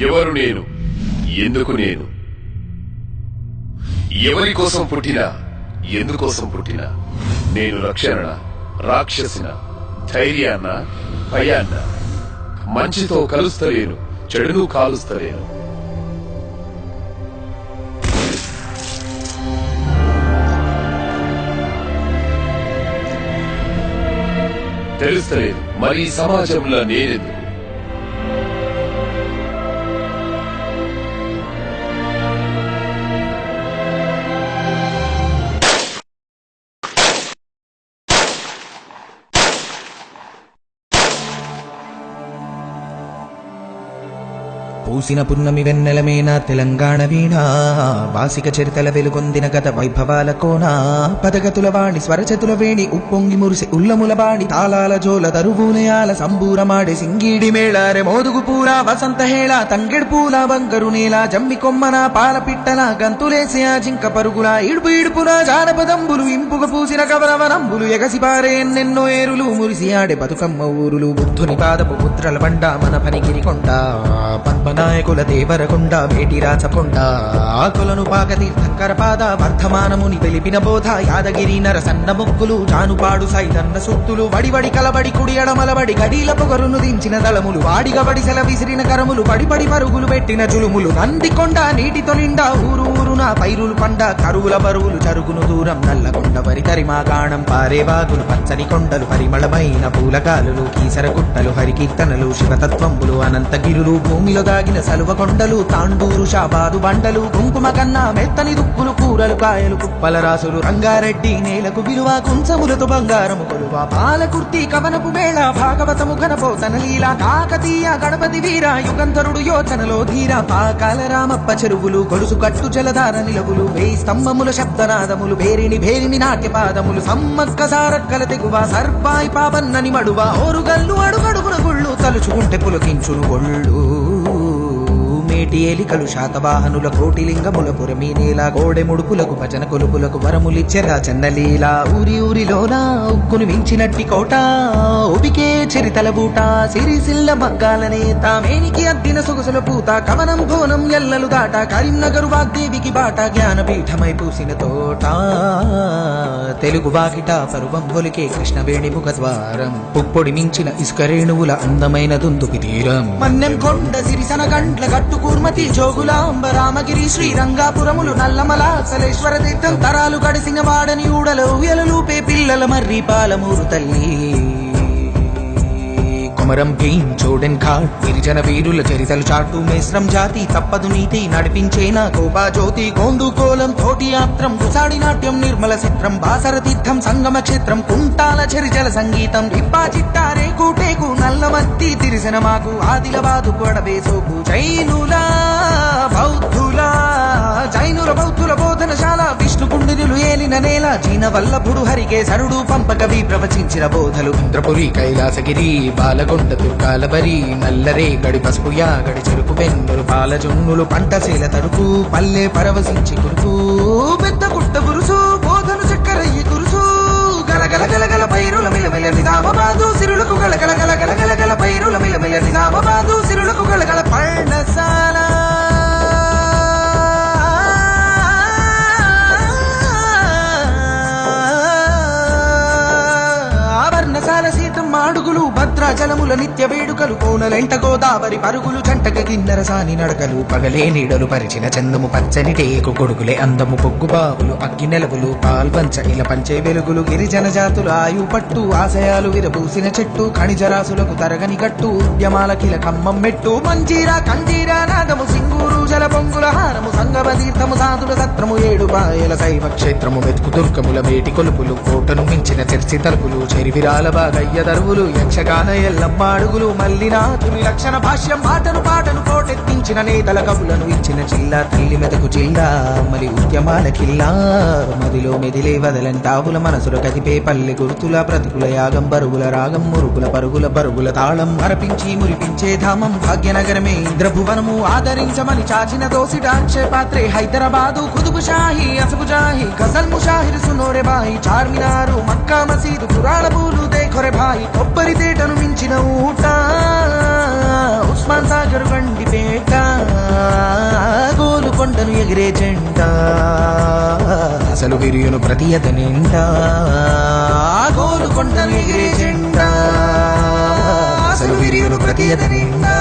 ఎవరు నేను, ఎందుకు నేను, ఎవరి కోసం పుట్టినా, ఎందుకోసం పుట్టినా, నేను రక్షణ, రాక్షసిన, ధైర్యాన్న, భయాన్న, మంచితో కలుస్తలేను, చెడును కాలుస్తలేను. తెలుస్తలేదు మరి సమాజంలో నేనెందుకు? పూసిన పున్నమి వెన్నెలమేనా తెలంగాణ వీణా, వాసిక చరితల వెలుగొందిన గత వైభవాల కోనా, పదగతుల వాణి స్వరచతుల వేణి ఉప్పొంగి మురిసి ఉల్లముల బాణి, తాళాల జోల తరువునయాల సంబూరమాడే సింగీడి మేళారె మోదుగు పూల వసంత హేళ, తంగెడు పూల బంగరు నేల, జమ్మి కొమ్మన పాల పిట్టల, గంతులేసే ఆ జింక పరుగుల, ఇడుపు ఇడుపున జానపదంబులు, ఇంపుగ పూసిన కవరవనంబులు, ఎగసిపారే ఎన్నెన్నో ఏరులు, మురిసి ఆడే బతుకమ్మ ఊరులు, బుద్ధుని పాదపు ముద్రల బండ మన పనిగిరి కొండ, పద్మనాయకుల దేవరకొండ మేటి రాచకొండ, ఆకులను పాకతీర్థంకర పాద వర్ధమానముని తెలిపిన బోధ, యాదగిరి నరసన్న ముక్కులు, జానుపాడు సైతన్న సుత్తులు, వడివడి కలబడి కుడి అడమలబడి గడీల పొగరును దించిన దళములు, వాడిగబడి సెల విసిరిన కరములు, పడిపడి పరుగులు పెట్టిన జులుములు, నందికొండ నీటితో నిండా ఊరు ఊరున పైరులు పండ, కరువుల బరువులు చరుగును దూరం, నల్లకొండ వరి తరిమా గాణం పారే వాగులు, పచ్చని కొండలు పరిమళమైన పూలకాలులు, కీసర గుట్టలు హరికీర్తనలు, శివతత్వంబులు అనంతగిరులు, భూమిలో దాగిన సలువ కొండలు, తాండూరు షాబాదు బండలు, కుంకుమ కన్నా మెత్తని దుక్కులు, కూరలు కాయలు కుప్పల రాసులు, రంగారెడ్డి నేలకు విలువ, కుంచములతో బంగారము కొలువ, పాలకుర్తి కవనపు వేళ, భాగవతము ఘనపోతన లీల, కాకతీయ గణపతి వీర యుగంధరుడు యోచనలో ధీర, పాకాల రామప్ప చెరువులు, గొలుసు కట్టు జలధార నిలవులు, వేయి స్తంభముల శబ్దనాదములు, భేరిని భేరిని నాట్యపాదములు, సమ్మక్క సారక్కల తెగువ, సర్పాయి పాపన్నని మడువ, ఓరుగల్లు అడుగడుగున గుళ్ళు, తలుచుకుంటే పులకించును గొళ్ళు, మేటి ఏలికలు శాతవాహనుల కోటిలింగముల పురమీ నేల, గోడె ముడుపులకు భజన కొలుపులకు వరములిచ్చెరా చన్నలీల, ఊరి ఊరిలోనా ఉక్కును మించినట్టి కోట, ఉబికే చరితల బూట, సిరిసిల్ల మగ్గాలనే తామేనికి అద్దిన సొగసుల పూత, కవనం భోనం ఎల్లలు దాట, కరీంనగరు వాగ్దేవికి బాట, జ్ఞానపీఠమై పూసిన తోట, తెలుగు వాకిట పరువం ఒలికే కృష్ణవేణి ముఖద్వారం, పుప్పొడి మించిన ఇసుక రేణువుల అందమైన దుందుకి తీరం, మన్నెం కొండ సిరిసన గండ్ల గట్టు కూర్మతి జోగులాంబ రామగిరి శ్రీరంగాపురములు, నల్లమల సలేశ్వర తీర్థం, తరాలు గడిసిన వాడని ఊడలు ఉయలలూపే పిల్లల మర్రి పాలమూరు తల్లి, కొమరం భీం చోడెన్ ఘాట్ గిరిజన వీరుల చరితలు చాటు, మేస్రం జాతి తప్పదు నీతి నడిపించేనా కోపా జ్యోతి, గోండు కోలం తోటి యాత్రం, గుసాడి నాట్యం నిర్మల చిత్రం, బాసర తీర్థం సంగమ క్షేత్రం, కుంటాల చరిజల సంగీతం, రిప్పా చిట్టారే కూటేకు నల్లమత్తి తిరిసిన మాకు, ఆదిలబాదు కొడవే సోకు, జైనుల బౌద్ధుల బోధనశాల, విష్ణుకుండినులు ఏలిన నేల, జీన వల్లభుడు హరికేశరుడు పంపకవి ప్రవచించిన బోధలు, ఇంద్రపురి కైలాసగిరి బాలకొండ దుర్గాలబరి, నల్లరే గడి పసుపు యాగడి చెరుకు వెన్నులు, పాలజొన్నులు పంటశీల తడుపు, పల్లె పరవశించి కురుకు, పెద్ద పుట్ట గురుసు బోధను చక్కరయ్యి కురుసు, గలగల గలగల పైరుల మిలమిల నిజామాబాదు సిరులకు, గలగల గలగల గలగల పైరుల మిలమిల నిజామాబాదు సిరులకు, గలగల పర్ణశాల, సీతం మాడుగులు భద్రాచలముల నిత్య వేడుకలు, కోనలెంట గోదావరి పరుగులు, జంటక కిన్నెర సాని నడకలు, పగలే నీడలు పరిచిన చందము పచ్చని టేకు కొడుకులే అందము పొగ్గు బావులు, అగ్గి నెలవులు పాల్పంచ ఇలా పంచే వెలుగులు, గిరిజన జాతుల ఆయు పట్టు, ఆశయాలు విరబూసిన చెట్టు, ఖనిజరాసులకు తరగని కట్టు, ఉద్యమాల కిల కమ్మం మెట్టు, మంజీరా కంజీరా నాదము, సింగూరు జల పొంగుల హారము, సంగమ తీర్థము సాధుల సత్రము, ఏడు పాయల శైవ క్షేత్రము, వెతుకు దుర్గముల వేటి కొలుపులు, కోటను మించిన చర్చి తలుపులు, చెరివిరాల బాగయ్య దరువులు, యక్షగాన ఎల్లమ్మ అడుగులు, మల్లినాథుని లక్షణ భాష్యం, పాటను కోటెత్తించిన నేతల కవులను ఇచ్చిన జిల్లా, తల్లి మెదకు జిల్లా మరి ఉద్యమాల కిల్లా, మదిలో మెదిలే వదలంతావుల మనసుల కదిపే పల్లె గుర్తుల, ప్రతికుల యాగం బరుగుల రాగం, మురుగుల పరుగుల బరుగుల తాళం, మరపించి మురిపించే ధామం, భాగ్యనగరమే ఇంద్రభువనము, ఆదరించమని చాచిన దోసిట అక్షయపాత్రే, హైదరాబాదు కుతుబు షాహి అసబు జాహి, గజల్ ముషాహిర్ సునోరే బాయి, చార్మినారు మక్కా మసీదు పురాణ పూలు దేఖొరే భాయి, కొబ్బరి తేటను మించిన ఊట, ఉస్మాన్ సాగర్ గండిపేట. ఎగిరే జెండా అసలు విరియును ప్రతి ఎద నిండా గోలుకొండలు ఎగిరే జెండా అసలు విరియును ప్రతి ఎద నిండా